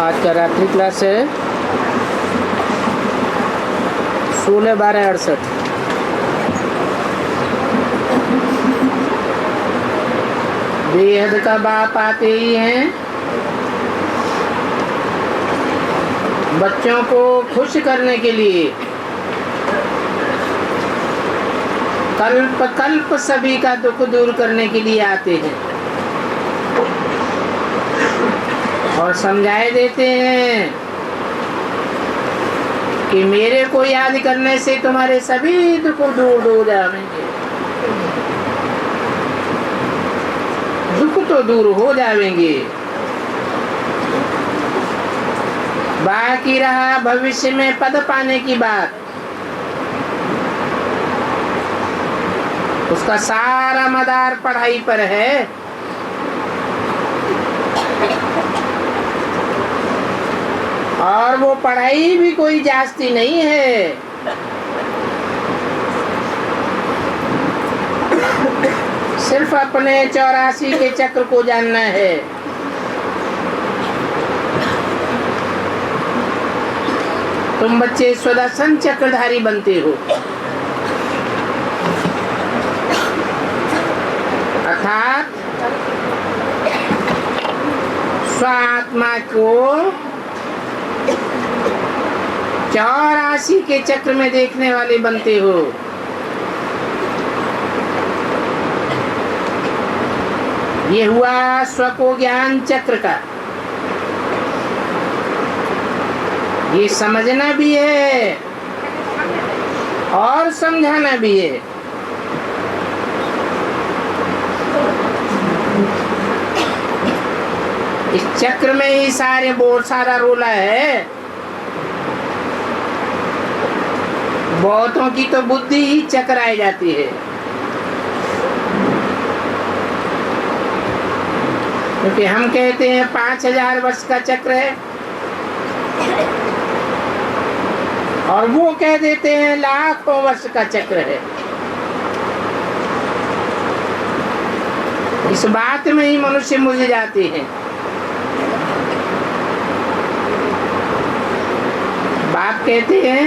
आज का रात्रि क्लास है 16/12/68। बेहद का बाप आते ही हैं बच्चों को खुश करने के लिए। कल्प कल्प सभी का दुख दूर करने के लिए आते हैं और समझाए देते हैं कि मेरे को याद करने से तुम्हारे सभी दुख दूर हो जाएंगे। दुख तो दूर हो जाएंगे, बाकी रहा भविष्य में पद पाने की बात। उसका सारा मदार पढ़ाई पर है। और वो पढ़ाई भी कोई जास्ती नहीं है। सिर्फ अपने 84 के चक्र को जानना है। तुम बच्चे स्वदर्शन चक्रधारी बनते हो, अर्थात स्वात्मा को 84 के चक्र में देखने वाले बनते हो। ये हुआ स्व को ज्ञान चक्र का। ये समझना भी है और समझाना भी है। इस चक्र में ही सारा रोला है। बहुतों की तो बुद्धि ही चकराई जाती है, क्योंकि हम कहते हैं 5000 वर्ष का चक्र है और वो कह देते हैं लाखों वर्ष का चक्र है। इस बात में ही मनुष्य मुझ जाते हैं। बाप कहते हैं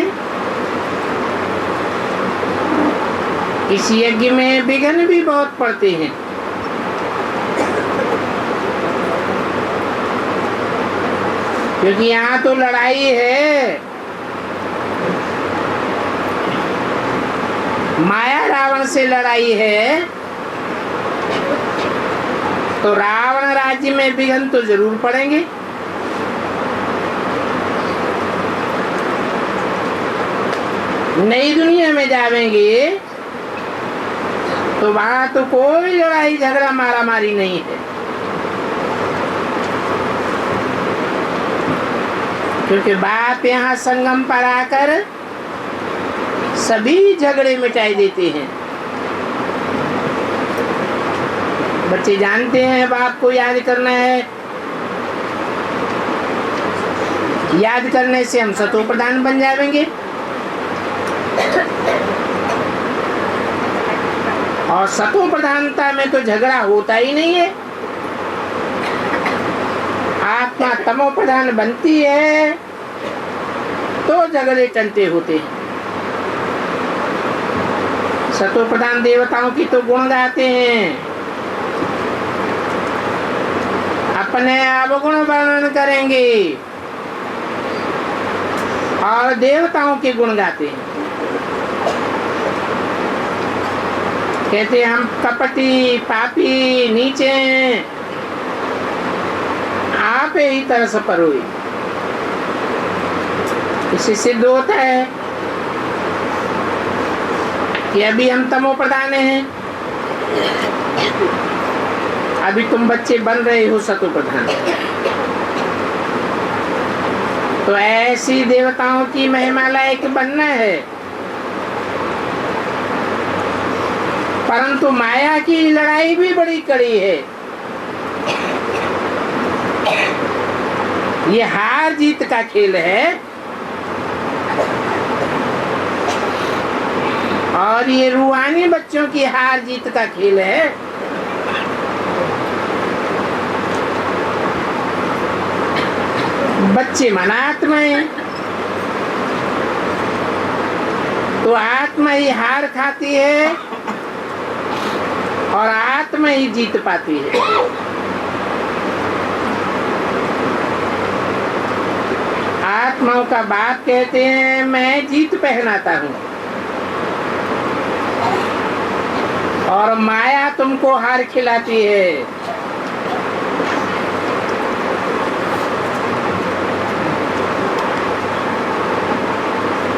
इस यज्ञ में विघ्न भी बहुत पड़ते हैं। क्योंकि यहाँ तो लड़ाई है। माया रावण से लड़ाई है, तो रावण राज्य में विघ्न तो जरूर पड़ेंगे। नई दुनिया में जावेंगे तो वहां तो कोई लड़ाई झगड़ा मारा मारी नहीं है, क्योंकि बाप यहाँ संगम पर आकर सभी झगड़े मिटाई देते हैं। बच्चे जानते हैं बाप को याद करना है। याद करने से हम सतो प्रधान बन जाएंगे और सतो प्रधानता में तो झगड़ा होता ही नहीं है। आत्मा तमो प्रधान बनती है तो झगड़े टलते होते हैं। सतो प्रधान देवताओं की तो गुण गाते हैं, अपने अवगुण वर्णन करेंगे और देवताओं के गुण गाते हैं। कहते हम कपटी पापी नीचे आप ही तरस पर हुई। इससे सिद्ध होता है कि अभी हम तमो प्रधान हैं, अभी तुम बच्चे बन रहे हो सतो प्रधान। तो ऐसी देवताओं की महिमा लायक बनना है। परंतु माया की लड़ाई भी बड़ी कड़ी है। ये हार जीत का खेल है और ये रूहानी बच्चों की हार जीत का खेल है। बच्चे मन आत्मा है, तो आत्मा ही हार खाती है और आत्मा ही जीत पाती है। आत्माओं का बाप कहते हैं मैं जीत पहनाता हूं, और माया तुमको हार खिलाती है।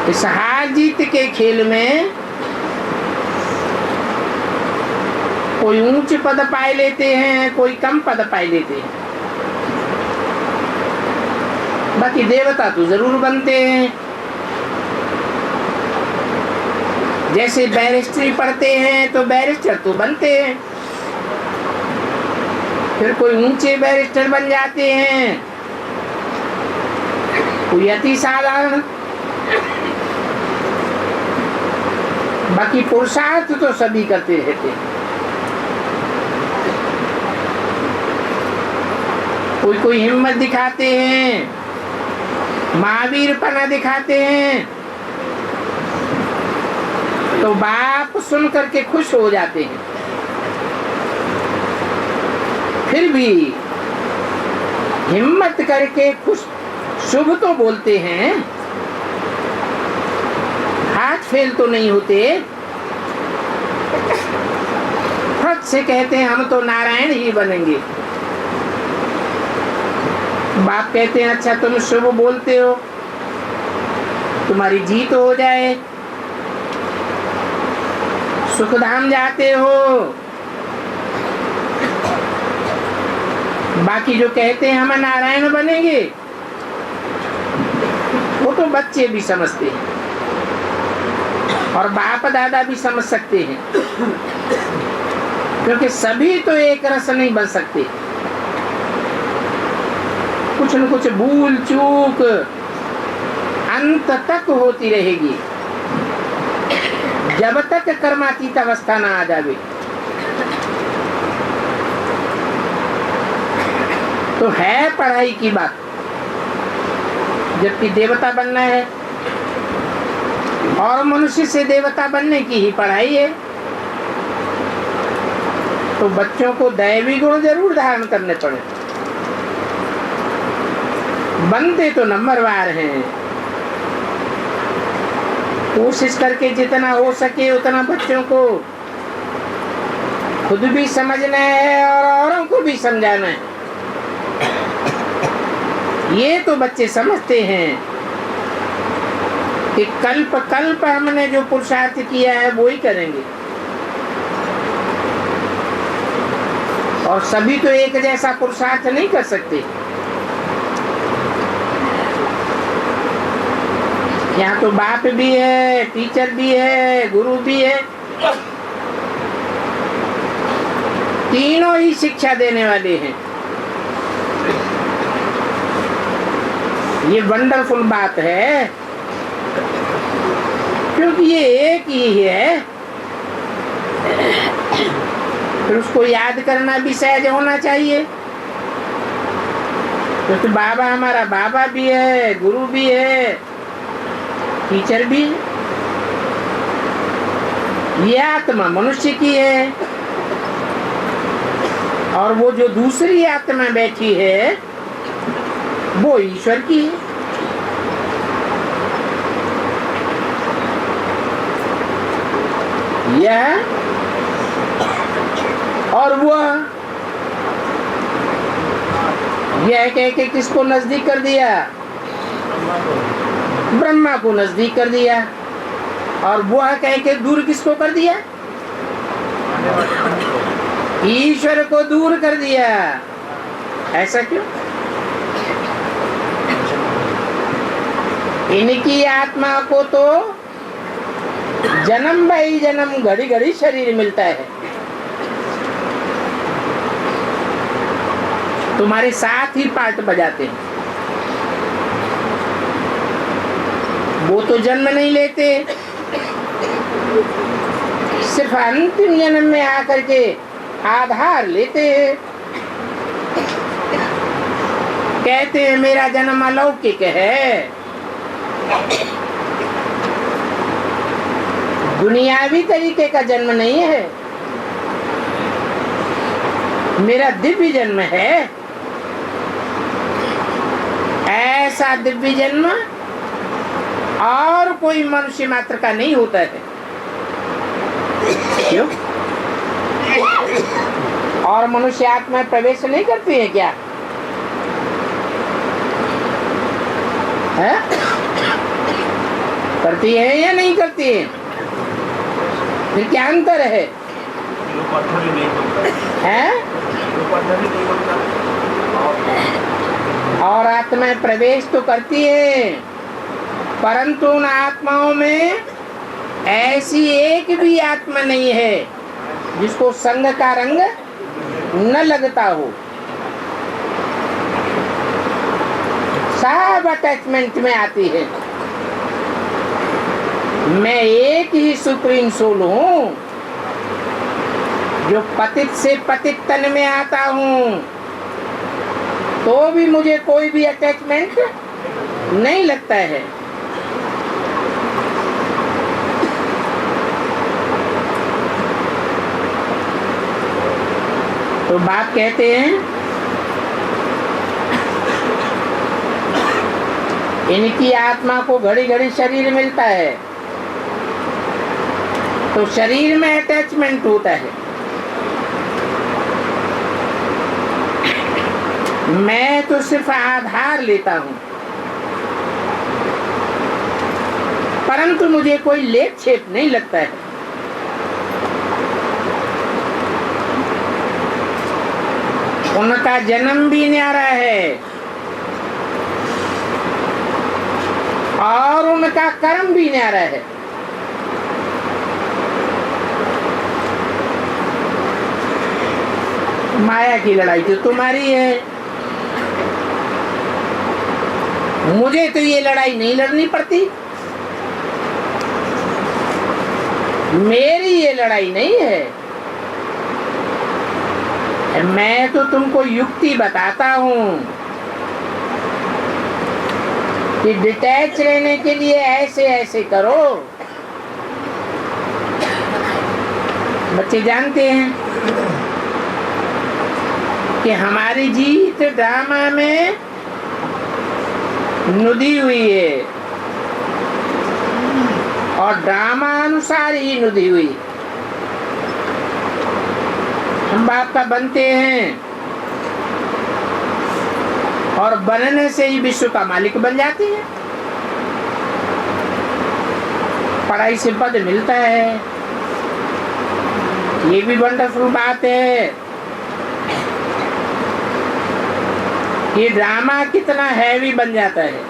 इस हार जीत के खेल में कोई ऊंच पद पाए लेते हैं, कोई कम पद पाए लेते हैं, बाकी देवता तो जरूर बनते हैं। जैसे बैरिस्ट्री पढ़ते हैं तो बैरिस्टर तो बनते हैं, फिर कोई ऊंचे बैरिस्टर बन जाते हैं, कोई अति साधारण। बाकी पुरुषार्थ तो सभी करते रहते हैं। कोई कोई हिम्मत दिखाते हैं, महावीरपना दिखाते हैं, तो बाप सुन करके खुश हो जाते हैं। फिर भी हिम्मत करके खुश शुभ तो बोलते हैं, हाथ फेल तो नहीं होते। फट से कहते हैं हम तो नारायण ही बनेंगे। बाप कहते हैं अच्छा तुम शुभ बोलते हो, तुम्हारी जीत हो जाए, सुखधाम जाते हो। बाकी जो कहते हैं हम नारायण बनेंगे, वो तो बच्चे भी समझते हैं और बाप दादा भी समझ सकते हैं, क्योंकि सभी तो एक रस नहीं बन सकते। कुछ न कुछ भूल चूक अंत तक होती रहेगी, जब तक कर्मातीत अवस्था ना आ जावे। तो है पढ़ाई की बात, जबकि देवता बनना है और मनुष्य से देवता बनने की ही पढ़ाई है। तो बच्चों को दैवी गुण जरूर धारण करने पड़े। बनते तो नंबरवार हैं, कोशिश करके जितना हो सके उतना बच्चों को खुद भी समझना है और औरों को भी समझाना है। ये तो बच्चे समझते हैं कि कल्प कल्प हमने जो पुरुषार्थ किया है वो ही करेंगे, और सभी तो एक जैसा पुरुषार्थ नहीं कर सकते। यहाँ तो बाप भी है, टीचर भी है, गुरु भी है, तीनों ही शिक्षा देने वाले हैं। ये वंडरफुल बात है, क्योंकि ये एक ही है, फिर उसको याद करना भी सहज होना चाहिए। क्योंकि बाबा हमारा बाबा भी है, गुरु भी है, टीचर भी। ये आत्मा मनुष्य की है, और वो जो दूसरी आत्मा बैठी है वो ईश्वर की है। यह और वह, यह कह के किसको नजदीक कर दिया? ब्रह्मा को नजदीक कर दिया, और वह कह के दूर किसको कर दिया? ईश्वर को दूर कर दिया। ऐसा क्यों? इनकी आत्मा को तो जन्म बाई जन्म घड़ी घड़ी शरीर मिलता है, तुम्हारे साथ ही पार्ट बजाते हैं। वो तो जन्म नहीं लेते, सिर्फ अंतिम जन्म में आकर के आधार लेते हैं। कहते हैं मेरा जन्म अलौकिक है, दुनियावी तरीके का जन्म नहीं है, मेरा दिव्य जन्म है। ऐसा दिव्य जन्म और कोई मनुष्य मात्र का नहीं होता है। क्यों? और मनुष्य आत्मा प्रवेश नहीं करती है क्या? है? करती है या नहीं करती है? फिर क्या अंतर है? और आत्मा प्रवेश तो करती है, परंतु उन आत्माओं में ऐसी एक भी आत्मा नहीं है जिसको संग का रंग न लगता हो। सब अटैचमेंट में आती है। मैं एक ही सुप्रीम सोल हूँ जो पतित से पतित तन में आता हूँ, तो भी मुझे कोई भी अटैचमेंट नहीं लगता है। तो बाप कहते हैं इनकी आत्मा को घड़ी घड़ी शरीर मिलता है, तो शरीर में अटैचमेंट होता है। मैं तो सिर्फ आधार लेता हूं, परंतु मुझे कोई लेप छेप नहीं लगता है। उनका जन्म भी न्यारा है और उनका कर्म भी न्यारा है। माया की लड़ाई तो तुम्हारी है, मुझे तो ये लड़ाई नहीं लड़नी पड़ती। मेरी ये लड़ाई नहीं है। मैं तो तुमको युक्ति बताता हूँ कि डिटैच रहने के लिए ऐसे ऐसे करो। बच्चे जानते हैं कि हमारी जीत ड्रामा में नुदी हुई है और ड्रामा अनुसार ही नुदी हुई। हम बाप का बनते हैं और बनने से ही विश्व का मालिक बन जाते हैं। पढ़ाई से पद मिलता है, ये भी वंडरफुल बात है। ये ड्रामा कितना हैवी बन जाता है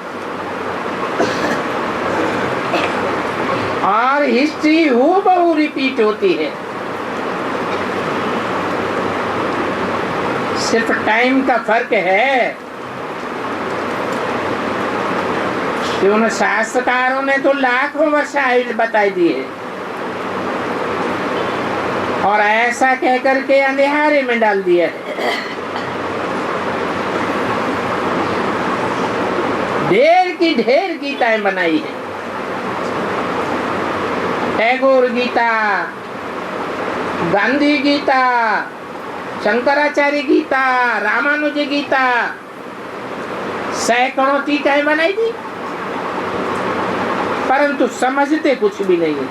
और हिस्ट्री हूबहू रिपीट होती है। सिर्फ टाइम का फर्क है कि उन शास्त्रकारों ने तो लाखों वर्ष आयु बताई दी है और ऐसा कह करके अंधेरे में डाल दिया है। ढेर की ढेर गीताएं बनाई है। टैगोर गीता, गांधी गीता, शंकराचार्य गीता, रामानुज गीता, सैकड़ों टीकाएं बनाई थी, परंतु समझते कुछ भी नहीं।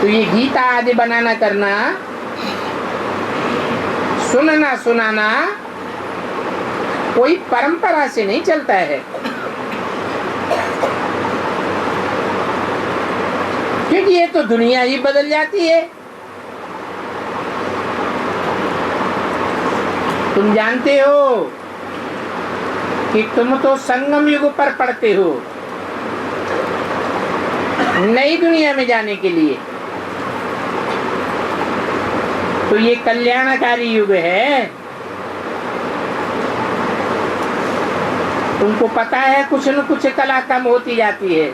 तो ये गीता आदि बनाना करना, सुनना सुनाना कोई परंपरा से नहीं चलता है, क्योंकि ये तो दुनिया ही बदल जाती है। तुम जानते हो कि तुम तो संगम युग पर पढ़ते हो नई दुनिया में जाने के लिए। तो ये कल्याणकारी युग है। तुमको पता है कुछ न कुछ कला कम होती जाती है।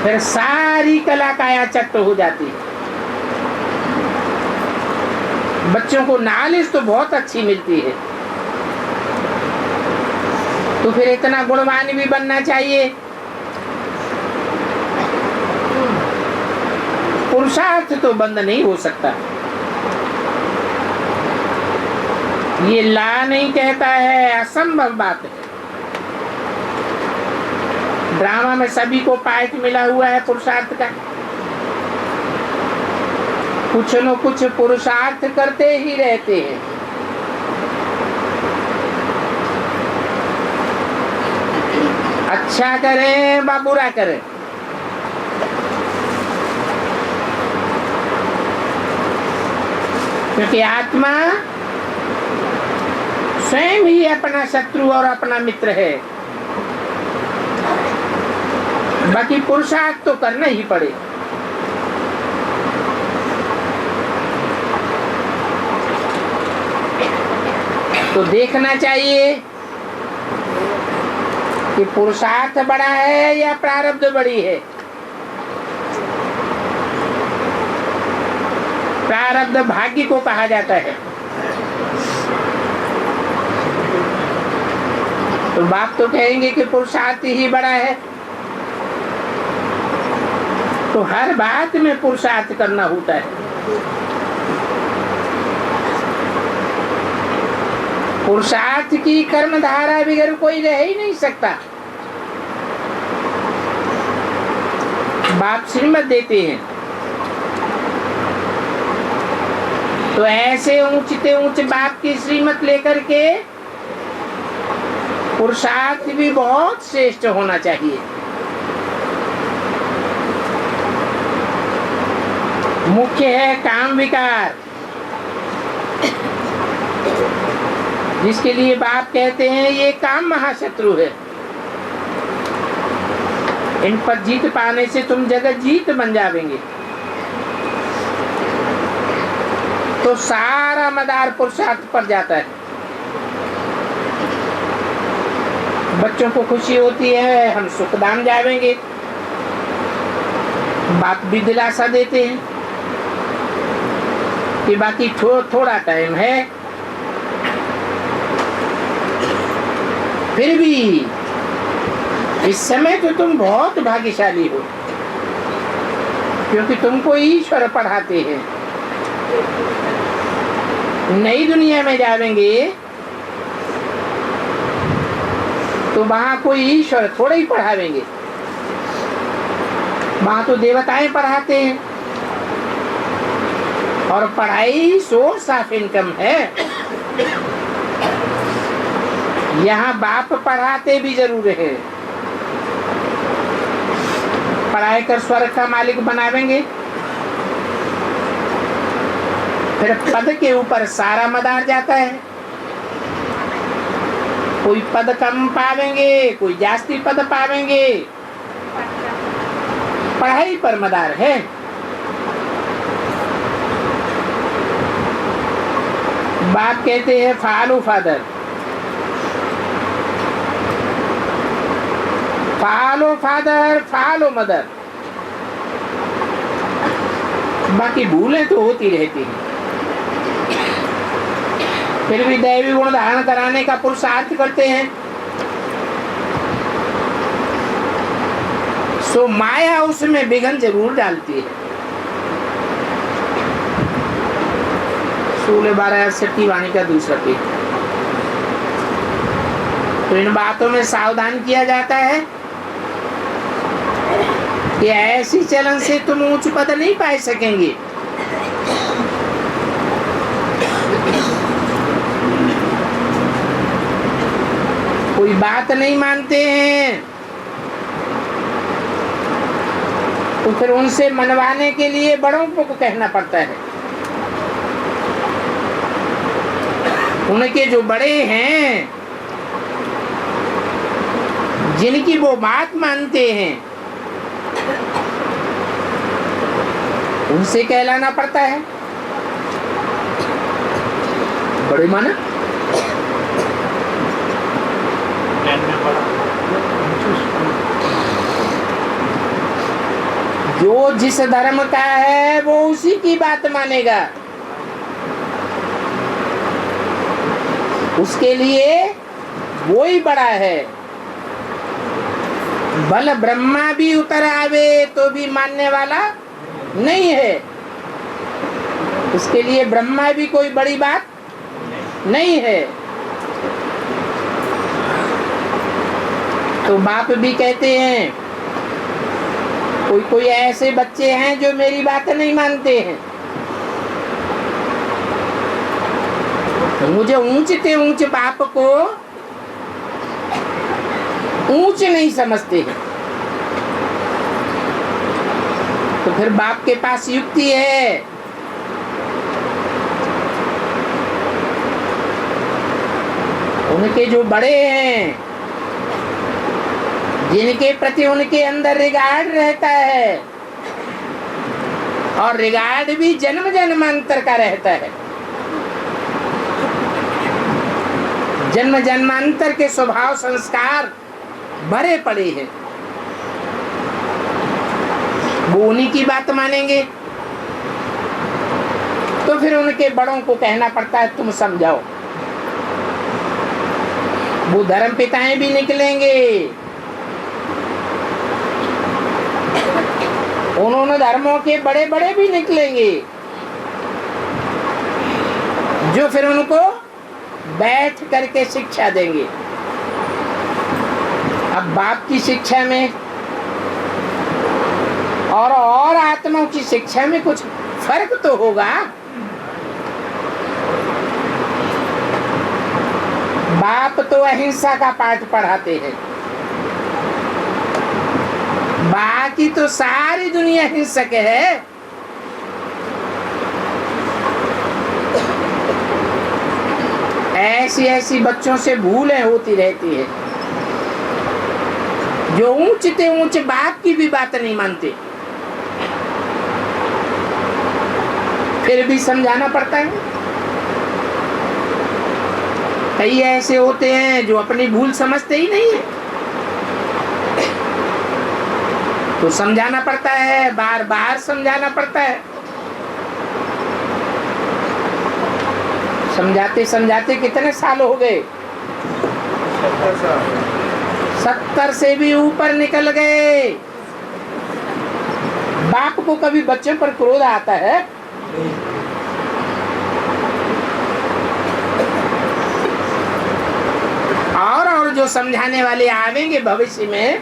फिर सारी कला काया चट्ट हो जाती है। बच्चों को नॉलेज तो बहुत अच्छी मिलती है, तो फिर इतना गुणवान भी बनना चाहिए। पुरुषार्थ तो बंद नहीं हो सकता। ये ला नहीं कहता है, असंभव बात है। ड्रामा में सभी को पार्ट मिला हुआ है पुरुषार्थ का। कुछ न कुछ पुरुषार्थ करते ही रहते हैं। अच्छा करें व बुरा करें, क्योंकि आत्मा स्वयं ही अपना शत्रु और अपना मित्र है। बाकी पुरुषार्थ तो करना ही पड़े। तो देखना चाहिए कि पुरुषार्थ बड़ा है या प्रारब्ध बड़ी है। प्रारब्ध भाग्य को कहा जाता है। तो बाप तो कहेंगे कि पुरुषार्थ ही बड़ा है, तो हर बात में पुरुषार्थ करना होता है। पुरुषार्थ की कर्मधारा बगैर कोई रह ही नहीं सकता। बाप श्रीमत देते हैं, तो ऐसे ऊंचते ऊंच बाप की श्रीमत लेकर के पुरुषार्थ भी बहुत श्रेष्ठ होना चाहिए। मुख्य है काम विकार, जिसके लिए बाप कहते हैं ये काम महाशत्रु है। इन पर जीत पाने से तुम जगत जीत बन जाएंगे। तो सारा मदार पुरुषार्थ पर जाता है। बच्चों को खुशी होती है, हम सुखदाम जाएंगे, बाप भी दिलासा देते हैं कि बाकी थोड़ा टाइम है। फिर भी इस समय तो तुम बहुत भाग्यशाली हो, क्योंकि तुमको ईश्वर पढ़ाते हैं। नई दुनिया में जाएंगे तो वहां कोई ईश्वर थोड़ा ही पढ़ावेंगे, वहां तो देवताएं पढ़ाते हैं। और पढ़ाई सोर्स ऑफ इनकम है। यहाँ बाप पढ़ाते भी जरूर है। पढ़ाई कर स्वर्ग का मालिक बनावेंगे, फिर पद के ऊपर सारा मदार जाता है। कोई पद कम पावेंगे, कोई जास्ती पद पावेंगे, पढ़ाई पर मदार है। बाप कहते हैं follow father, follow father, follow mother. बाकी भूलें तो होती रहती हैं, फिर भी दैवी गुण धारण कराने का पुरुषार्थ करते हैं। सो माया उसमें विघ्न जरूर डालती है। 16-12 वाणी का दूसरा पेज। तो इन बातों में सावधान किया जाता है कि ऐसी चलन से तुम उच्च पद नहीं पा सकेंगे। कोई बात नहीं मानते हैं तो फिर उनसे मनवाने के लिए बड़ों को कहना पड़ता है। उनके जो बड़े हैं, जिनकी वो बात मानते हैं, उनसे कहलाना पड़ता है। बड़े माना जो जिस धर्म का है वो उसी की बात मानेगा। उसके लिए वो ही बड़ा है। भले ब्रह्मा भी उतर आवे तो भी मानने वाला नहीं है। उसके लिए ब्रह्मा भी कोई बड़ी बात नहीं है। तो बाप भी कहते हैं, कोई कोई ऐसे बच्चे हैं जो मेरी बात नहीं मानते हैं, मुझे ऊंचते ऊंच बाप को ऊंच नहीं समझते हैं। तो फिर बाप के पास युक्ति है। उनके जो बड़े हैं, जिनके प्रति उनके अंदर रिगार्ड रहता है, और रिगार्ड भी जन्म जन्मांतर का रहता है। जन्म जन्मांतर के स्वभाव संस्कार भरे पड़े हैं, वो उन्हीं की बात मानेंगे। तो फिर उनके बड़ों को कहना पड़ता है तुम समझाओ। वो धर्म पिताएं भी निकलेंगे, उन्होंने धर्मों के बड़े बड़े भी निकलेंगे, जो फिर उनको बैठ करके शिक्षा देंगे। अब बाप की शिक्षा में और आत्माओं की शिक्षा में कुछ फर्क तो होगा। बाप तो अहिंसा का पाठ पढ़ाते हैं, बाकी तो सारी दुनिया हिंसक है। ऐसी ऐसी बच्चों से भूलें होती रहती है, जो ऊंचते ऊंच बाप की भी बात नहीं मानते, फिर भी समझाना पड़ता है। कई ऐसे होते हैं जो अपनी भूल समझते ही नहीं है, तो समझाना पड़ता है, बार बार समझाना पड़ता है। समझाते समझाते कितने साल हो गए? 70 से भी ऊपर निकल गए। बाप को कभी बच्चों पर क्रोध आता है? और जो समझाने वाले आवेंगे भविष्य में,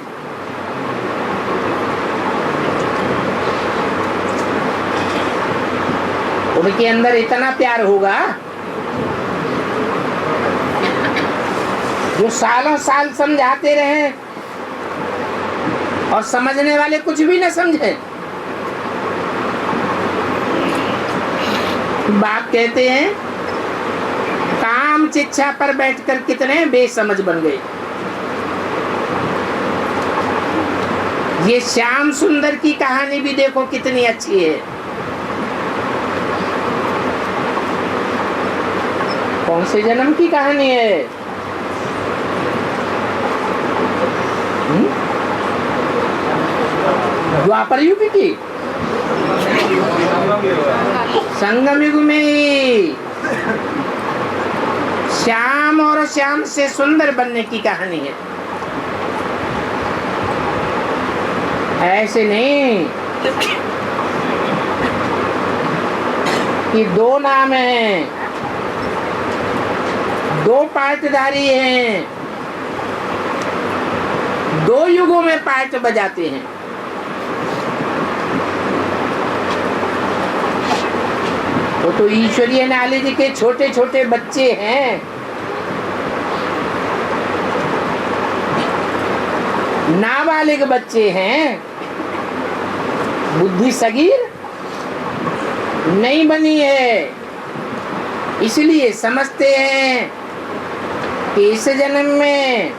उनके अंदर इतना प्यार होगा जो सालों साल समझाते रहे और समझने वाले कुछ भी न समझे। बाप कहते हैं काम चिच्छा पर बैठकर कितने बेसमझ बन गए। ये श्याम सुंदर की कहानी भी देखो कितनी अच्छी है। कौन से जन्म की कहानी है? द्वापर युग की, संगम युग में ही श्याम और श्याम से सुंदर बनने की कहानी है। ऐसे नहीं कि दो नाम हैं, दो पार्टधारी हैं, दो युगों में पार्ट बजाते हैं। वो तो ईश्वरीय नॉलेज के छोटे छोटे बच्चे हैं। नाबालिग बच्चे हैं, बुद्धि सगीर नहीं बनी है, इसलिए समझते हैं कि इस जन्म में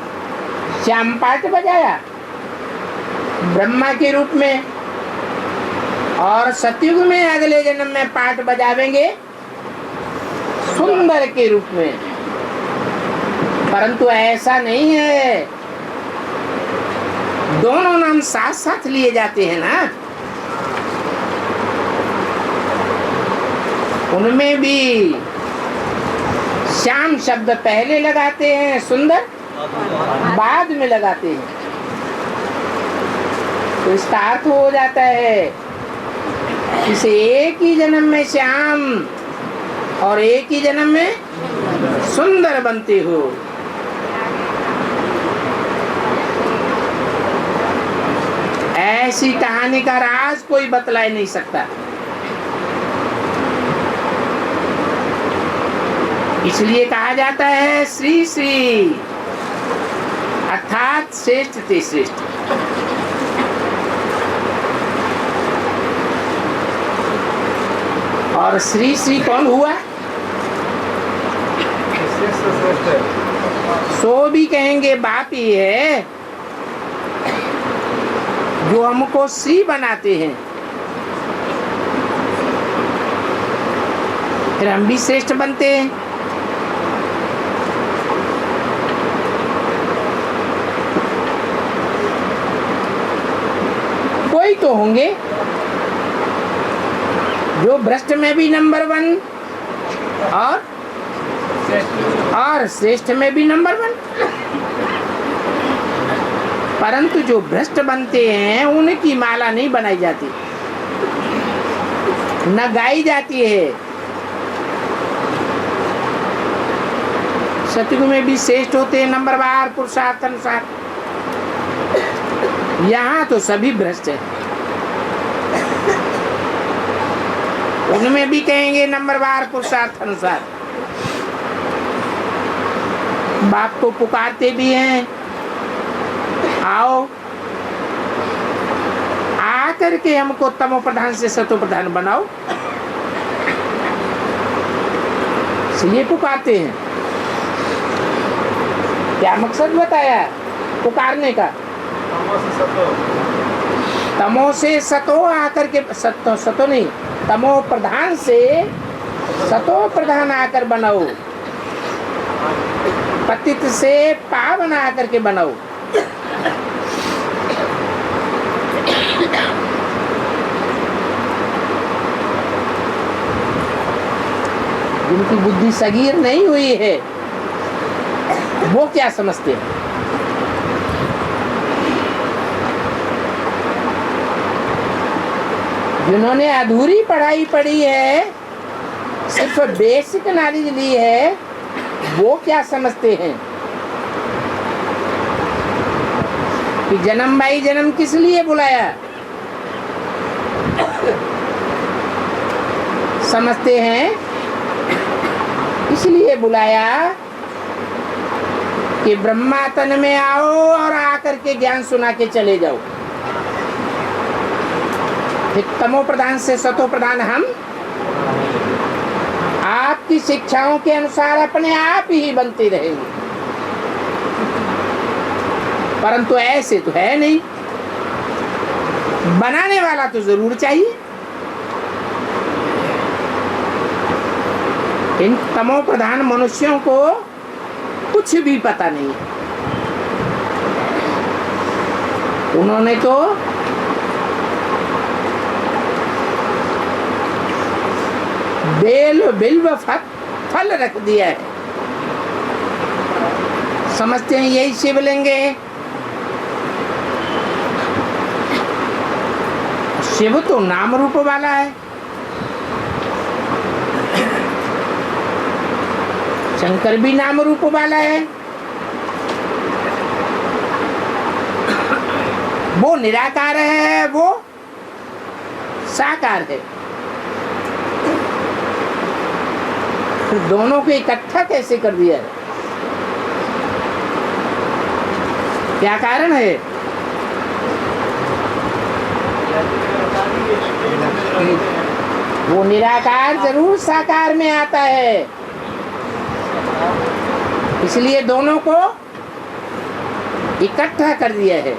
श्याम पाठ बजाया ब्रह्मा के रूप में, और सतयुग में अगले जन्म में पाठ बजावेंगे सुंदर के रूप में। परंतु ऐसा नहीं है, दोनों नाम साथ साथ लिए जाते हैं ना। उनमें भी श्याम शब्द पहले लगाते हैं, सुंदर बाद में लगाते हैं। तो इसका अर्थ हो जाता है इस एक ही जन्म में श्याम और एक ही जन्म में सुंदर बनते हो। ऐसी कहानी का राज कोई बतला नहीं सकता। इसलिए कहा जाता है श्री श्री, अर्थात श्रेष्ठ ते श्रेष्ठ। और श्री श्री कौन हुआ? सो भी कहेंगे बाप ही है जो हमको श्री बनाते हैं, फिर हम भी श्रेष्ठ बनते हैं। कोई तो होंगे जो भ्रष्ट में भी नंबर 1 और श्रेष्ठ में भी नंबर 1। परंतु जो भ्रष्ट बनते हैं उनकी माला नहीं बनाई जाती, न गाई जाती है। सतयुग में भी श्रेष्ठ होते हैं नंबरवार पुरुषार्थ अनुसार। यहाँ तो सभी भ्रष्ट हैं, उनमें भी कहेंगे नंबरवार पुरुषार्थ अनुसार। बाप को पुकारते भी हैं, आओ आकर के हमको तमो प्रधान से सतो प्रधान बनाओ, इसलिए पुकारते हैं। क्या मकसद बताया पुकारने का? तमो से सतो आकर के, सतो नहीं, तमो प्रधान से सतो प्रधान आकर बनाओ, पतित से पावन आकर के बनाओ। जिनकी बुद्धि सगीर नहीं हुई है वो क्या समझते हैं? जिन्होंने अधूरी पढ़ाई पढ़ी है, सिर्फ बेसिक नॉलेज ली है, वो क्या समझते हैं कि जन्म भाई जन्म किस लिए बुलाया? समझते हैं इसलिए बुलाया कि ब्रह्मा तन में आओ और आकर के ज्ञान सुना के चले जाओ। फिर तमो प्रधान से सतो प्रधान हम आपकी शिक्षाओं के अनुसार अपने आप ही बनते रहेंगे। परंतु ऐसे तो है नहीं, बनाने वाला तो जरूर चाहिए। इन तमो प्रधान मनुष्यों को कुछ भी पता नहीं है। उन्होंने तो बेल बिल्व फल रख दिया है। समझते हैं यही शिवलिंग है। शिव तो नाम रूप वाला है, शंकर भी नाम रूप वाला है। वो निराकार है, वो साकार है। तो दोनों को इकट्ठा कैसे कर दिया है? क्या कारण है? वो निराकार जरूर साकार में आता है, इसलिए दोनों को इकट्ठा कर दिया है।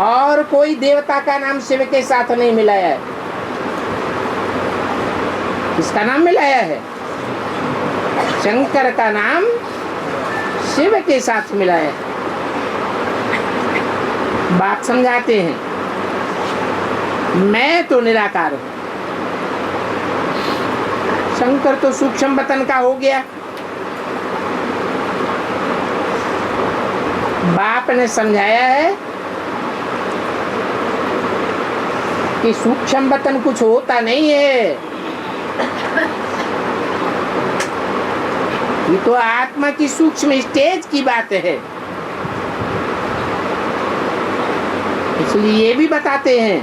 और कोई देवता का नाम शिव के साथ नहीं मिलाया है। किसका नाम मिलाया है? शंकर का नाम शिव के साथ मिलाया है। बात समझाते हैं। मैं तो निराकार हूं। शंकर तो सूक्ष्म वतन का हो गया। बाप ने समझाया है कि सूक्ष्म वतन कुछ होता नहीं है, ये तो आत्मा की सूक्ष्म स्टेज की बात है। इसलिए ये भी बताते हैं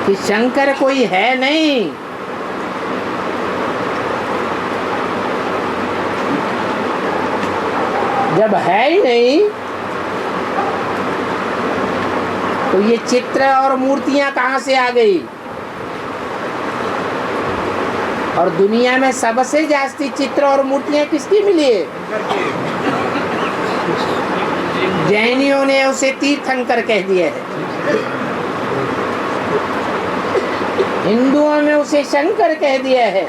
कि शंकर कोई है नहीं, जब है ही नहीं तो ये चित्र और मूर्तियां कहां से आ गई? और दुनिया में सबसे जास्ती चित्र और मूर्तियां किसकी मिली है? जैनियों ने उसे तीर्थंकर कह दिया है, हिंदुओं ने उसे शंकर कह दिया है,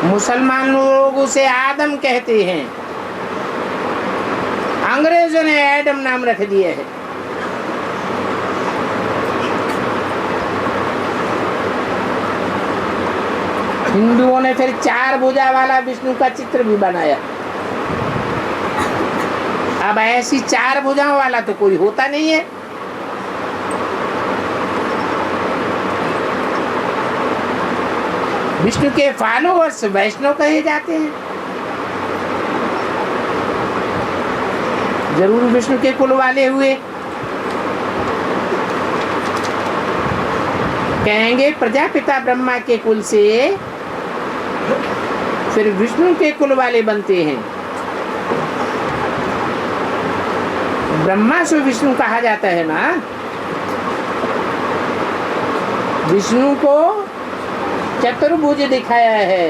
मुसलमान लोग उसे आदम कहते हैं, अंग्रेजों ने एडम नाम रख दिया है। हिंदुओं ने फिर 4 भुजा वाला विष्णु का चित्र भी बनाया। अब ऐसी 4 भुजाओं वाला तो कोई होता नहीं है। विष्णु के फॉलोअर्स वैष्णव कहे जाते हैं। जरूर विष्णु के कुल वाले हुए। कहेंगे प्रजापिता ब्रह्मा के कुल से फिर विष्णु के कुल वाले बनते हैं। ब्रह्मा से विष्णु कहा जाता है ना। विष्णु को चतुर्भुज दिखाया है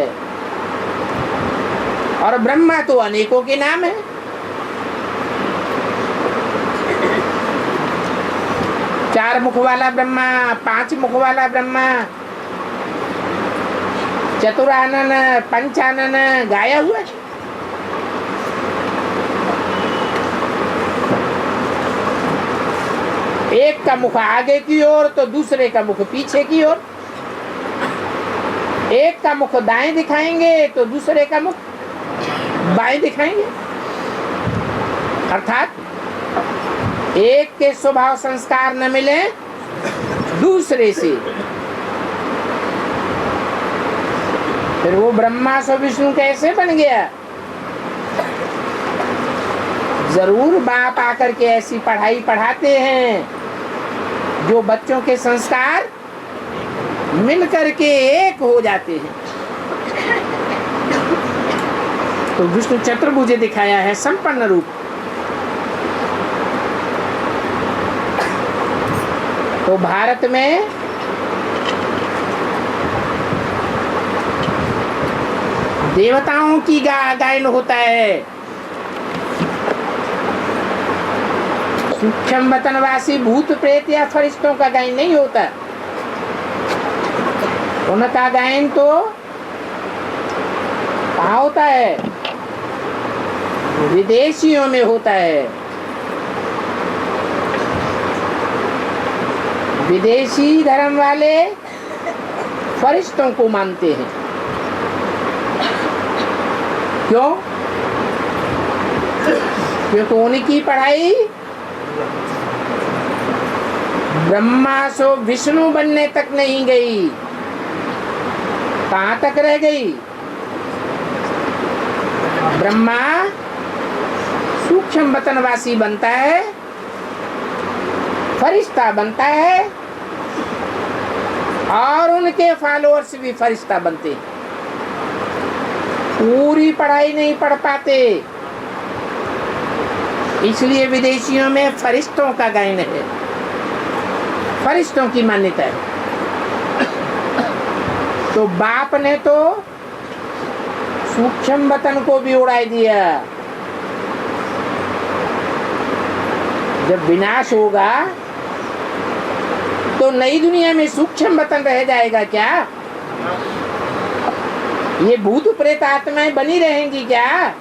और ब्रह्मा तो अनेकों के नाम है। चार मुख वाला ब्रह्मा, 5 मुख वाला ब्रह्मा, चतुरानन, पंचानन गाया हुआ है। एक का मुख आगे की ओर तो दूसरे का मुख पीछे की ओर। एक का मुख दाएं दिखाएंगे तो दूसरे का मुख बाएं दिखाएंगे। अर्थात एक के स्वभाव संस्कार न मिले दूसरे से, फिर वो ब्रह्मा से विष्णु कैसे बन गया? जरूर बाप आकर के ऐसी पढ़ाई पढ़ाते हैं जो बच्चों के संस्कार मिल करके एक हो जाते हैं। तो विष्णु चतुर्भुज दिखाया है, संपन्न रूप। तो भारत में देवताओं की गायन होता है। सूक्ष्म वतनवासी भूत प्रेत या फरिश्तों का गायन नहीं होता। उनका गायन तो कहाँ होता है? विदेशियों में होता है। विदेशी धर्म वाले फरिश्तों को मानते हैं। क्यों? क्योंकि उनकी पढ़ाई ब्रह्मा से विष्णु बनने तक नहीं गई। कहाँ तक रह गई? ब्रह्मा सूक्ष्म वतनवासी बनता है, फरिश्ता बनता है और उनके फॉलोअर्स भी फरिश्ता बनते हैं। पूरी पढ़ाई नहीं पढ़ पाते, इसलिए विदेशियों में फरिश्तों का गायन है, फरिश्तों की मान्यता है। तो बाप ने तो सूक्ष्म वतन को भी उड़ा दिया। जब विनाश होगा तो नई दुनिया में सूक्ष्म वतन रह जाएगा क्या? ये भूत प्रेत आत्माएं बनी रहेंगी क्या?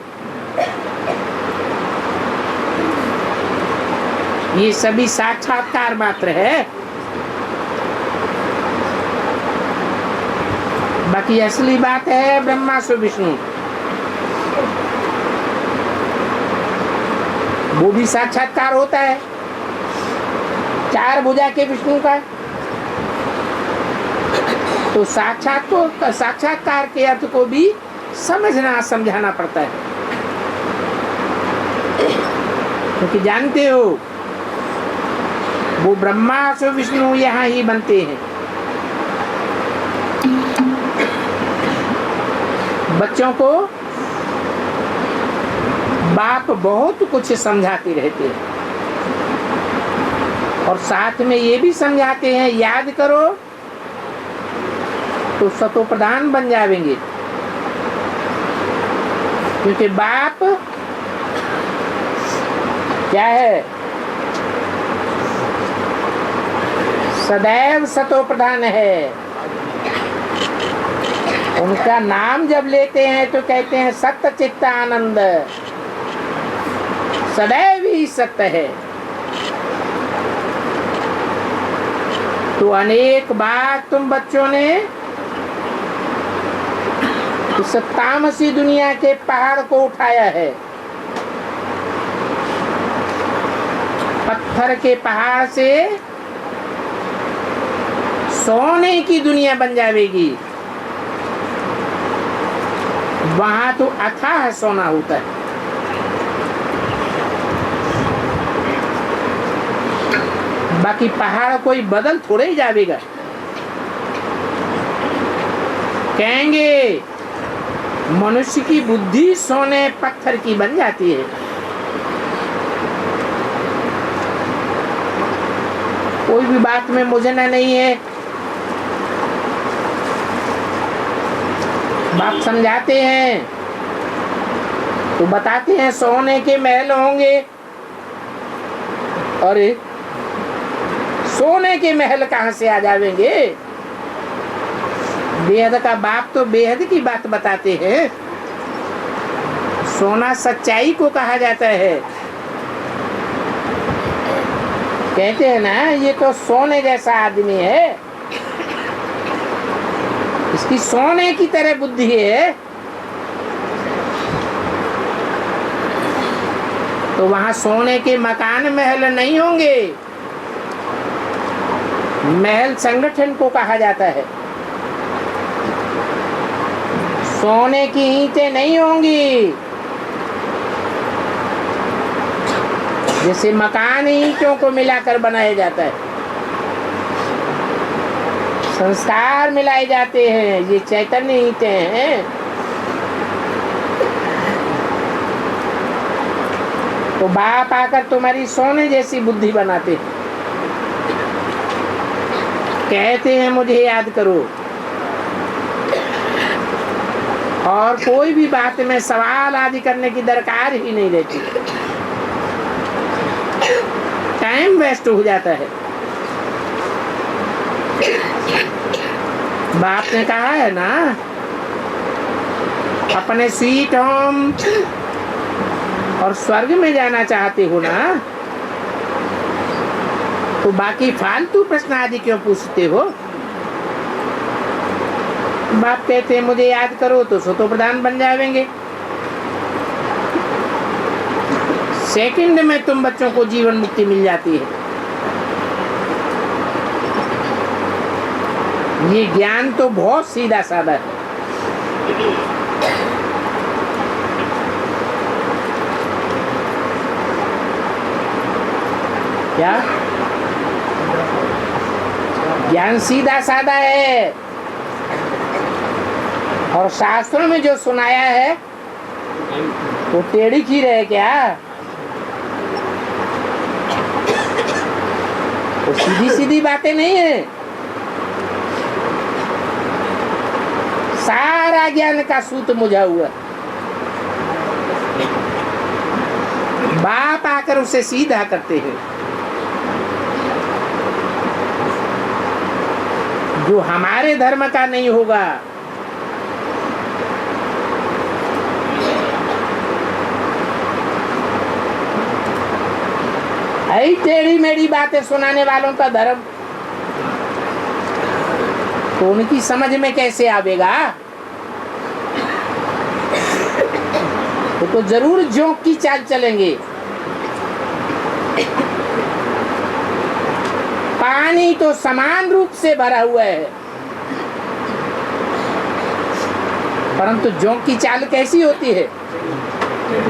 ये सभी साक्षात्कार मात्र है। बाकी असली बात है ब्रह्मा सो विष्णु, वो भी साक्षात्कार होता है 4 भुजा के विष्णु का। तो साक्षात्कार के अर्थ को भी समझना समझाना पड़ता है, क्योंकि जानते हो वो ब्रह्मा सो विष्णु यहाँ ही बनते हैं। बच्चों को बाप बहुत कुछ समझाते रहते हैं और साथ में ये भी समझाते हैं याद करो तो सतो प्रधान बन जाएंगे, क्योंकि बाप क्या है, सदैव सतो प्रधान है। उनका नाम जब लेते हैं तो कहते हैं सत्य चित्त आनंद, सदैव ही सत्य है। तो अनेक बार तुम बच्चों ने इस तामसी दुनिया के पहाड़ को उठाया है, पत्थर के पहाड़ से सोने की दुनिया बन जाएगी। वहां तो अथाह सोना होता है। बाकी पहाड़ कोई बदल थोड़े ही जाएगा। कहेंगे मनुष्य की बुद्धि सोने पत्थर की बन जाती है। कोई भी बात में मुझना नहीं है। बाप समझाते हैं तो बताते हैं सोने के महल होंगे। अरे सोने के महल कहां से आ जाएंगे? बेहद का बाप तो बेहद की बात बताते हैं। सोना सच्चाई को कहा जाता है। कहते हैं ना ये तो सोने जैसा आदमी है, इसकी सोने की तरह बुद्धि है। तो वहां सोने के मकान महल नहीं होंगे। महल संगठन को कहा जाता है। सोने की ईंटें नहीं होंगी। जैसे मकान ईंटों को मिलाकर बनाया जाता है, संस्कार मिलाए जाते हैं, ये चैतन्य ईंटें हैं। तो बाप आकर तुम्हारी सोने जैसी बुद्धि बनाते हैं। कहते हैं मुझे याद करो, और कोई भी बात में सवाल आदि करने की दरकार ही नहीं रहती। टाइम वेस्ट हो जाता है। बाप ने कहा है ना अपने स्वीट होम और स्वर्ग में जाना चाहते हो ना, तो बाकी फालतू प्रश्न आदि क्यों पूछते हो? बाप कहते हैं मुझे याद करो तो सतो प्रधान बन जाएंगे। सेकंड में तुम बच्चों को जीवन मुक्ति मिल जाती है। ये ज्ञान तो बहुत सीधा साधा है। क्या ज्ञान सीधा साधा है? और शास्त्रों में जो सुनाया है वो टेढ़ी खीर है क्या? वो सीधी सीधी बातें नहीं है। सारा ज्ञान का सूत मुझा हुआ। बाप आकर उसे सीधा करते हैं। जो हमारे धर्म का नहीं होगा, वही टेढ़ी मेढ़ी बातें सुनाने वालों का धर्म, तो उनकी समझ में कैसे आवेगा? तो जरूर जोंक की चाल चलेंगे। पानी तो समान रूप से भरा हुआ है, परंतु जोंक की चाल कैसी होती है?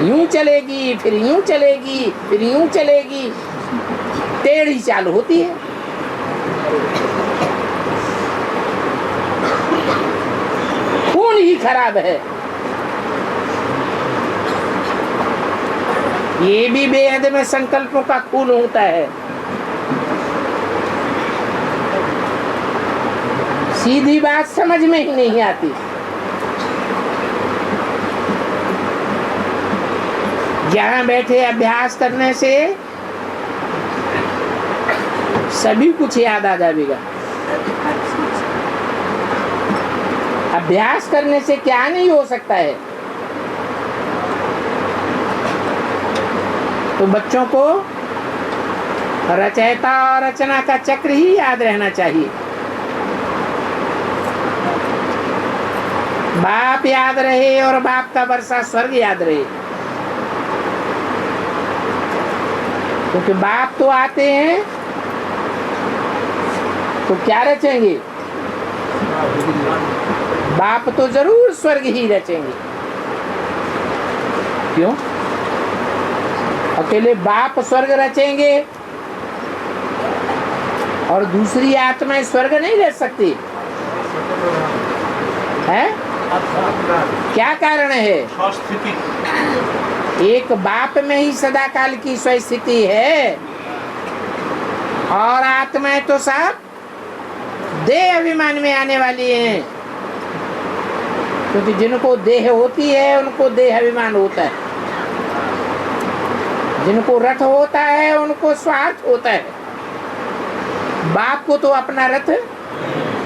यूं चलेगी, फिर यूं चलेगी, फिर यूं चलेगी, टेढ़ी चाल होती है। खून ही खराब है। ये भी बेहद में संकल्पों का खून होता है। सीधी बात समझ में ही नहीं आती। जहां बैठे अभ्यास करने से सभी कुछ याद आ जाएगा। अभ्यास करने से क्या नहीं हो सकता है। तो बच्चों को रचयिता और रचना का चक्र ही याद रहना चाहिए। बाप याद रहे और बाप का वर्षा स्वर्ग याद रहे, क्योंकि बाप तो आते हैं तो क्या रचेंगे? बाप तो जरूर स्वर्ग ही रचेंगे। क्यों? अकेले बाप स्वर्ग रचेंगे और दूसरी आत्माएं स्वर्ग नहीं रच सकती है? क्या कारण है? एक बाप में ही सदा काल की स्वस्थिति है और आत्माएं तो सब देह अभिमान में आने वाली हैं, क्योंकि जिनको देह होती है उनको देह अभिमान होता है, जिनको रथ होता है उनको स्वार्थ होता है। बाप को तो अपना रथ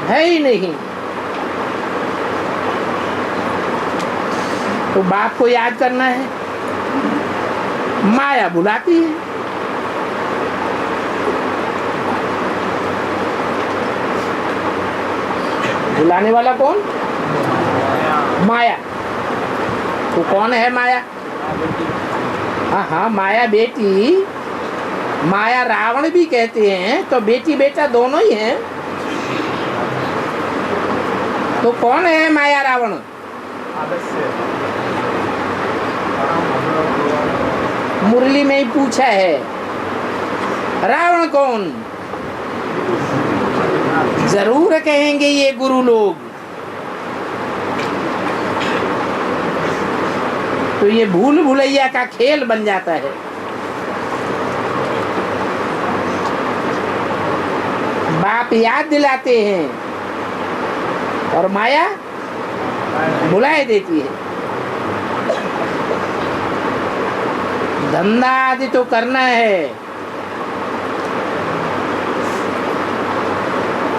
है ही नहीं। तो बाप को याद करना है, माया बुलाती है। बुलाने वाला कौन? माया। तो कौन है माया? हाँ, माया बेटी। माया रावण भी कहते हैं, तो बेटी बेटा दोनों ही हैं। तो कौन है माया रावण? मुरली में ही पूछा है, रावण कौन? जरूर कहेंगे ये गुरु लोग। तो ये भूल भुलैया का खेल बन जाता है। बाप याद दिलाते हैं और माया भुलाए देती है। धंधा आदि तो करना है,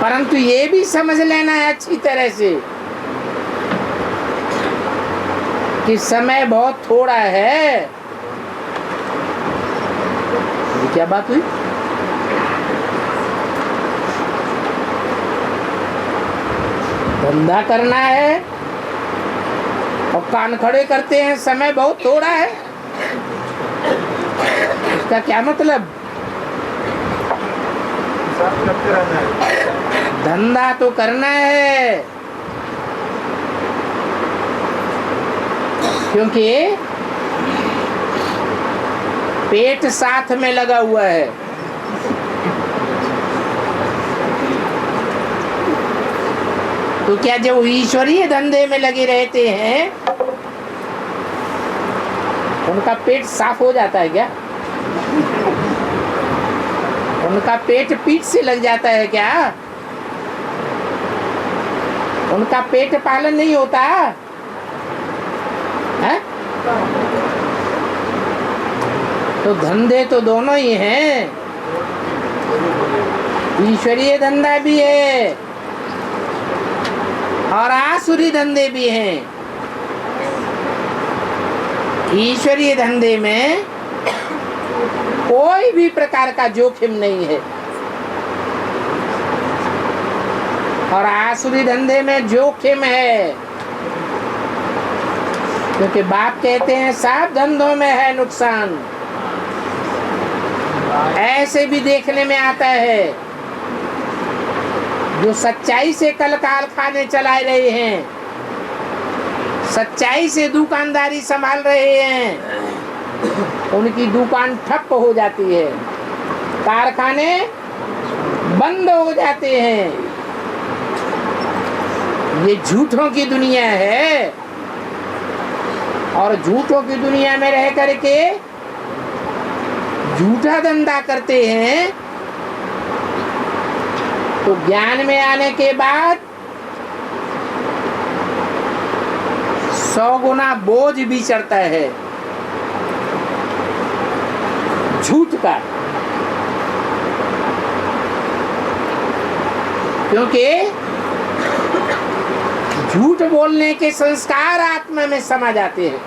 परंतु ये भी समझ लेना है अच्छी तरह से कि समय बहुत थोड़ा है। ये क्या बात हुई? धंधा करना है और कान खड़े करते हैं, समय बहुत थोड़ा है। इसका क्या मतलब? धंधा तो करना है, क्योंकि पेट साथ में लगा हुआ है। तो क्या जो ईश्वरीय धंधे में लगे रहते हैं उनका पेट साफ हो जाता है क्या? उनका पेट पीठ से लग जाता है क्या? उनका पेट पालन नहीं होता है? तो धंधे तो दोनों ही हैं। ईश्वरीय धंधा भी है और आसुरी धंधे भी हैं। ईश्वरीय धंधे में कोई भी प्रकार का जोखिम नहीं है। और आसुरी धंधे में जोखिम है, क्योंकि बाप कहते हैं सब धंधों में है नुकसान। ऐसे भी देखने में आता है जो सच्चाई से कल कारखाने चला रहे हैं, सच्चाई से दुकानदारी संभाल रहे हैं, उनकी दुकान ठप हो जाती है, कारखाने बंद हो जाते हैं। ये झूठों की दुनिया है, और झूठों की दुनिया में रह करके झूठा धंधा करते हैं, तो ज्ञान में आने के बाद 100 गुना बोझ भी चढ़ता है झूठ का। क्योंकि झूठ बोलने के संस्कार आत्मा में समा जाते हैं।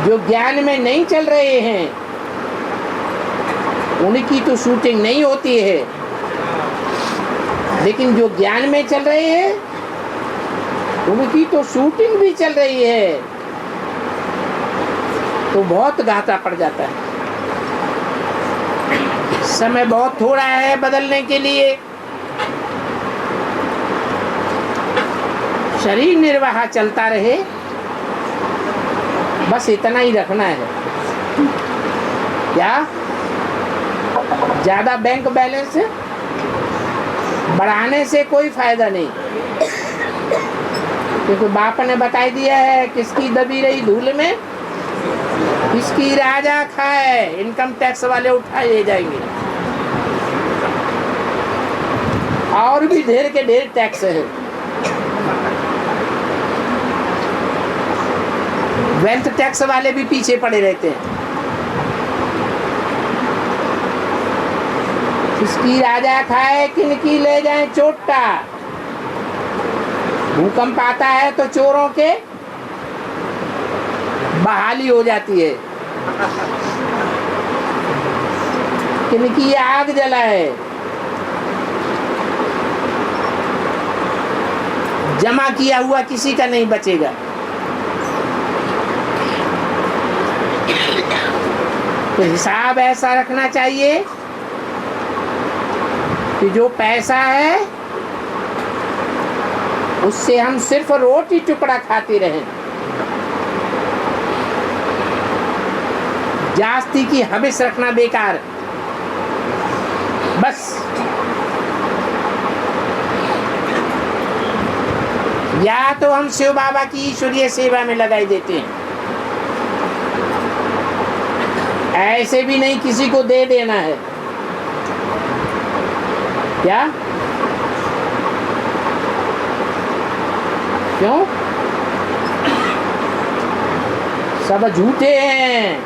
जो ज्ञान में नहीं चल रहे हैं उनकी तो शूटिंग नहीं होती है, लेकिन जो ज्ञान में चल रहे हैं उनकी तो शूटिंग भी चल रही है, तो बहुत घाटा पड़ जाता है। समय बहुत थोड़ा है बदलने के लिए। शरीर निर्वाह चलता रहे, बस इतना ही रखना है। क्या ज्यादा बैंक बैलेंस बढ़ाने से कोई फायदा नहीं, क्योंकि बाप ने बता दिया है किसकी दबी रही धूल में किसकी राजा खाए, इनकम टैक्स वाले उठाए जाएंगे। और भी ढेर के ढेर टैक्स है। वेल्थ टैक्स वाले भी पीछे पड़े रहते हैं। किसकी राजा खाए किनकी ले जाए चोटा। भूकंप आता है तो चोरों के बहाली हो जाती है, किनकी आग जलाए। जमा किया हुआ किसी का नहीं बचेगा। तो हिसाब ऐसा रखना चाहिए कि जो पैसा है उससे हम सिर्फ रोटी टुकड़ा खाते रहें, जास्ती की हविस रखना बेकार। बस या तो हम शिव बाबा की ईश्वरीय सेवा में लगाई देते हैं, ऐसे भी नहीं किसी को दे देना है। क्या क्यों? सब झूठे हैं,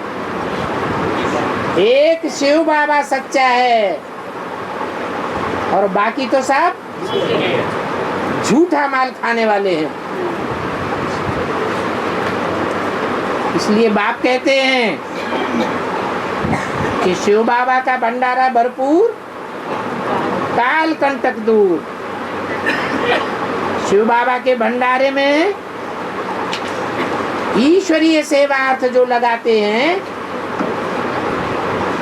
एक शिव बाबा सच्चा है और बाकी तो सब झूठा माल खाने वाले हैं। इसलिए बाप कहते हैं कि शिव बाबा का भंडारा भरपूर, काल कंटक दूर। शिव बाबा के भंडारे में ईश्वरीय सेवार्थ जो लगाते हैं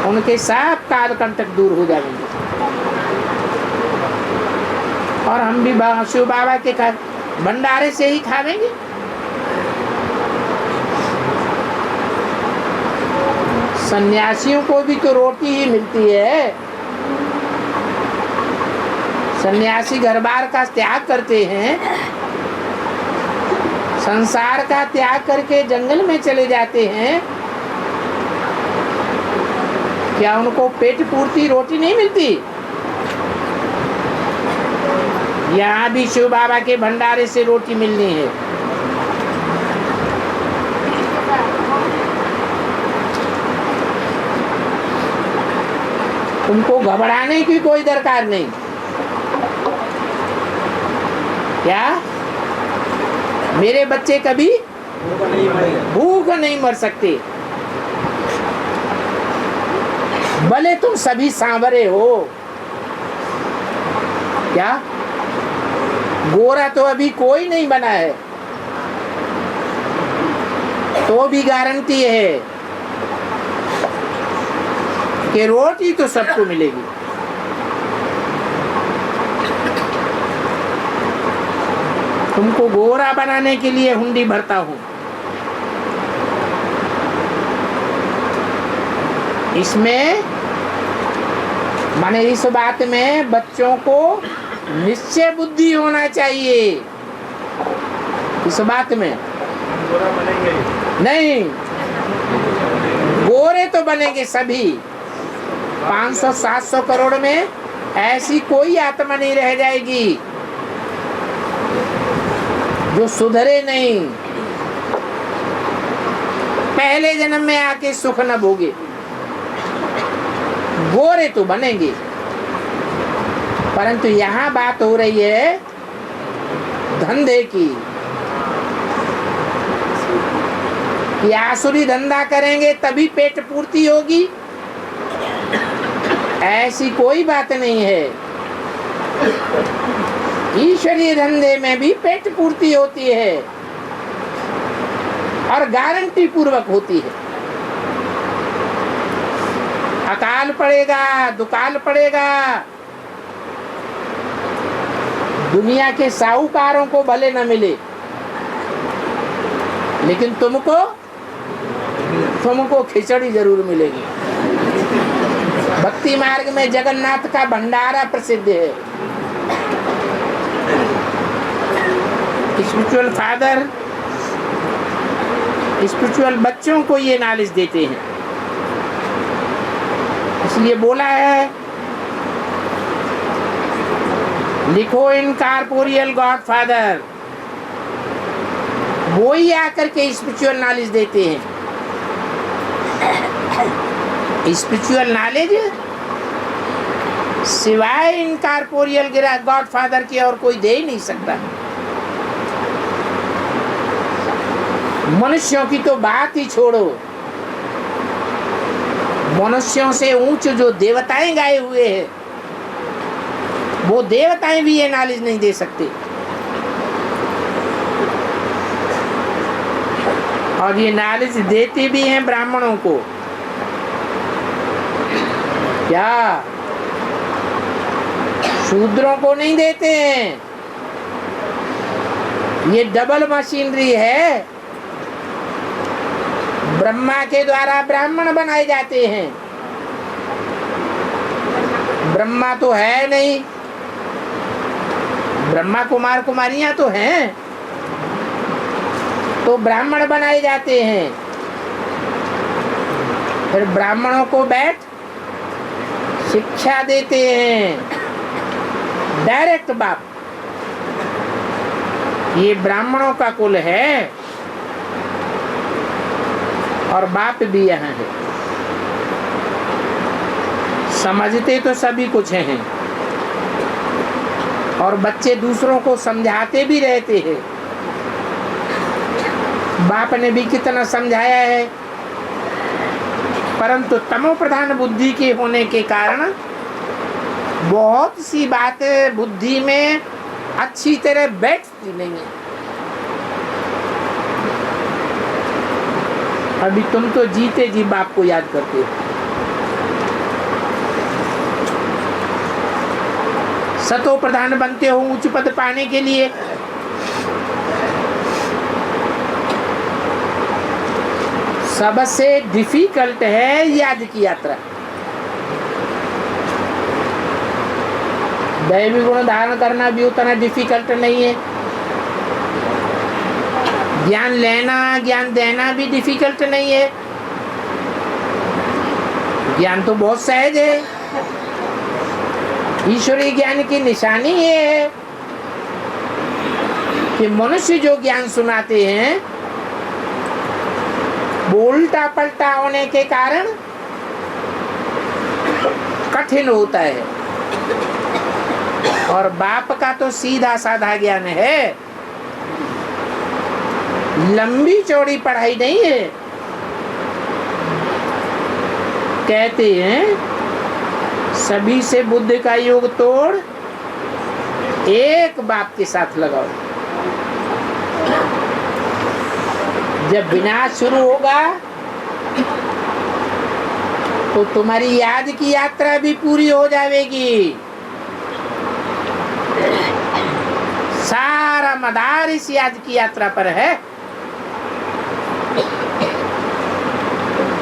उनके सब काल कंटक दूर हो जाएंगे। और हम भी शिव बाबा के भंडारे से ही खावेंगे। सन्यासियों को भी तो रोटी ही मिलती है। सन्यासी घर बार का त्याग करते हैं, संसार का त्याग करके जंगल में चले जाते हैं। क्या उनको पेट पूर्ति रोटी नहीं मिलती? यहाँ भी शिव बाबा के भंडारे से रोटी मिलनी है। तुमको घबराने की कोई दरकार नहीं। क्या मेरे बच्चे कभी भूख नहीं मर सकते, भले तुम सभी सांवरे हो, क्या गोरा तो अभी कोई नहीं बना है, तो भी गारंटी है कि रोटी तो सबको मिलेगी। तुमको गोरा बनाने के लिए हुंडी भरता हूं। इसमें माने इस बात में बच्चों को निश्चय बुद्धि होना चाहिए। इस बात में गोरा बनेंगे नहीं, गोरे तो बनेंगे सभी। 500-700 करोड़ में ऐसी कोई आत्मा नहीं रह जाएगी जो सुधरे नहीं, पहले जन्म में आके सुख न भोगे। गोरे तो बनेंगे, परंतु यहाँ बात हो रही है धंधे की कि आसुरी धंधा करेंगे तभी पेट पूर्ति होगी, ऐसी कोई बात नहीं है। ईश्वरीय धंधे में भी पेट पूर्ति होती है और गारंटी पूर्वक होती है। अकाल पड़ेगा, दुकाल पड़ेगा, दुनिया के साहूकारों को भले न मिले, लेकिन तुमको खिचड़ी जरूर मिलेगी। भक्ति मार्ग में जगन्नाथ का भंडारा प्रसिद्ध है। स्पिरिचुअल फादर स्पिरिचुअल बच्चों को ये नॉलेज देते हैं, इसलिए बोला है लिखो इन कारपोरियल गॉड फादर, वो ही आकर के स्पिरिचुअल नॉलेज देते हैं। स्पिरिचुअल नॉलेज सिवाय इन कारपोरियल गॉड फादर के और कोई दे ही नहीं सकता। मनुष्यों की तो बात ही छोड़ो, मनुष्यों से ऊंच जो देवताएं गाए हुए हैं, वो देवताएं भी ये नॉलेज नहीं दे सकते। और ये नॉलेज देते भी हैं ब्राह्मणों को। क्या शूद्रों को नहीं देते हैं? ये डबल मशीनरी है। ब्रह्मा के द्वारा ब्राह्मण बनाए जाते हैं। ब्रह्मा तो है नहीं, ब्रह्मा कुमार कुमारियां तो हैं, तो ब्राह्मण बनाए जाते हैं। फिर ब्राह्मणों को बैठ शिक्षा देते हैं। डायरेक्ट बाप, ये ब्राह्मणों का कुल है और बाप भी यहाँ है। समझते तो सभी कुछ हैं और बच्चे दूसरों को समझाते भी रहते हैं। बाप ने भी कितना समझाया है, परंतु तमो प्रधान बुद्धि के होने के कारण बहुत सी बातें बुद्धि में अच्छी तरह बैठती नहीं है। अभी तुम तो जीते जी बाप को याद करते हो। सतो प्रधान बनते हो उच्च पद पाने के लिए। सबसे डिफिकल्ट है याद की यात्रा। दैवी गुण धारण करना भी उतना डिफिकल्ट नहीं है। ज्ञान लेना, ज्ञान देना भी डिफिकल्ट नहीं है। ज्ञान तो बहुत सहज है। ईश्वरीय ज्ञान की निशानी ये है कि मनुष्य जो ज्ञान सुनाते हैं वो उल्टा पलटा होने के कारण कठिन होता है। और बाप का तो सीधा साधा ज्ञान है, लंबी चौड़ी पढ़ाई नहीं है। कहते हैं सभी से बुद्धि का योग तोड़, एक बाप के साथ लगाओ। जब विनाश शुरू होगा तो तुम्हारी याद की यात्रा भी पूरी हो जाएगी। सारा मदार इस याद की यात्रा पर है।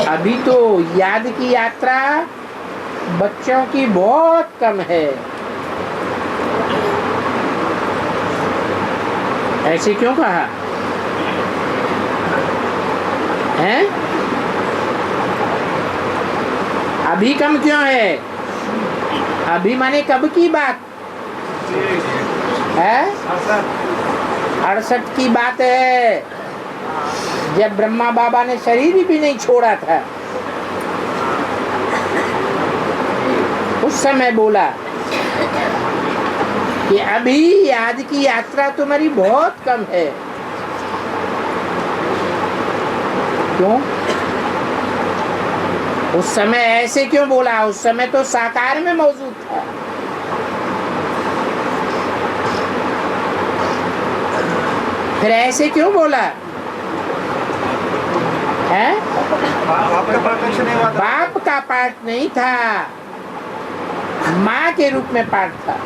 अभी तो याद की यात्रा बच्चों की बहुत कम है। ऐसे क्यों कहा है? अभी कम क्यों है? अभी माने कब की बात है? 68 की बात है, जब ब्रह्मा बाबा ने शरीर भी नहीं छोड़ा था। उस समय बोला कि अभी याद की यात्रा तुम्हारी बहुत कम है। क्यों? उस समय ऐसे क्यों बोला? उस समय तो साकार में मौजूद था। फिर ऐसे क्यों बोला है? बाप का पाठ नहीं था, माँ के रूप में पाठ था।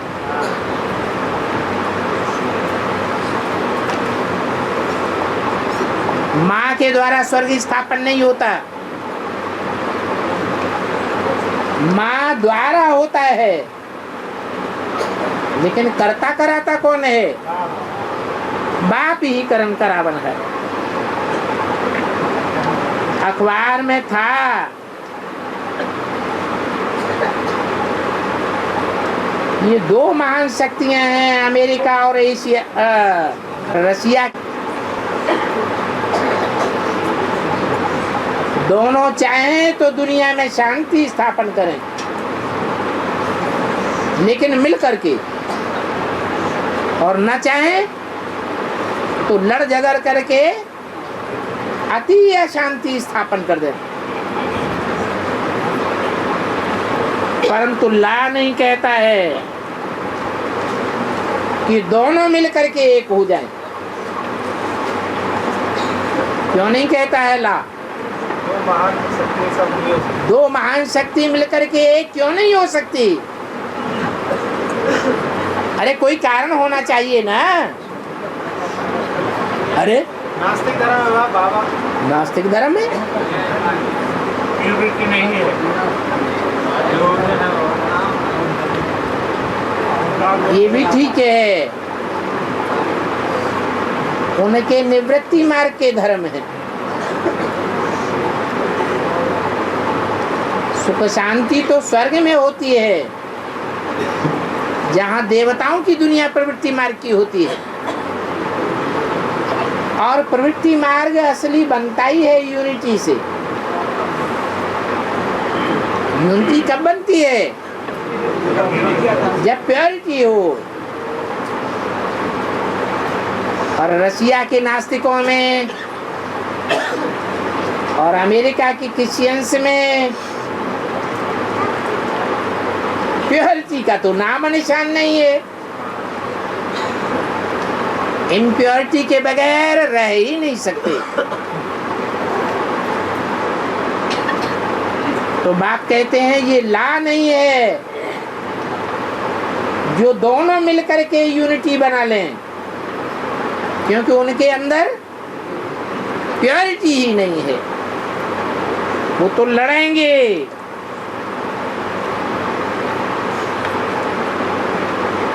माँ के द्वारा स्वर्ग स्थापन नहीं होता, माँ द्वारा होता है। लेकिन करता कराता कौन है? बाप ही कर्म करावन है। अखबार में था ये दो महान शक्तियां हैं, अमेरिका और एशिया रसिया। दोनों चाहें तो दुनिया में शांति स्थापन करें, लेकिन मिल करके, और न चाहें तो लड़ झगड़ करके अति अशांति स्थापन कर दें। परंतु ला नहीं कहता है कि दोनों मिल करके एक हो जाएं। क्यों नहीं कहता है ला? दो महान शक्ति मिलकर के एक क्यों नहीं हो सकती? अरे कोई कारण होना चाहिए ना। अरे नास्तिक धर्म है बाबा। नास्तिक धर्म है, नहीं है। ये भी ठीक है। उनके निवृत्ति मार्ग के धर्म है। सुख शांति तो स्वर्ग में होती है, जहाँ देवताओं की दुनिया प्रवृत्ति मार्ग की होती है। और प्रवृत्ति मार्ग असली बनता ही है यूनिटी से। यूनिटी कब बनती है? जब प्योरिटी हो। और रसिया के नास्तिकों में और अमेरिका की क्रिश्चियंस में प्योरिटी का तो नाम निशान नहीं है। इम्प्योरिटी के बगैर रह ही नहीं सकते। तो बाप कहते हैं ये ला नहीं है जो दोनों मिलकर के यूनिटी बना लें, क्योंकि उनके अंदर प्योरिटी ही नहीं है। वो तो लड़ेंगे।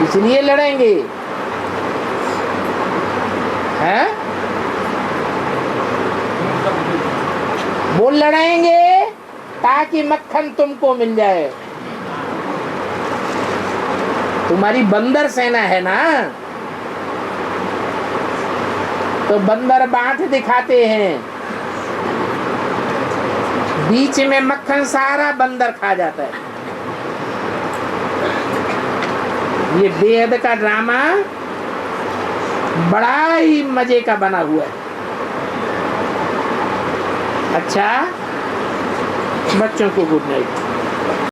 इसलिए लड़ेंगे हैं? वो लड़ेंगे ताकि मक्खन तुमको मिल जाए। तुम्हारी बंदर सेना है ना, तो बंदर बांट दिखाते हैं, बीच में मक्खन सारा बंदर खा जाता है। ये बेहद का ड्रामा बड़ा ही मजे का बना हुआ है। अच्छा, बच्चों को गुड नाइट।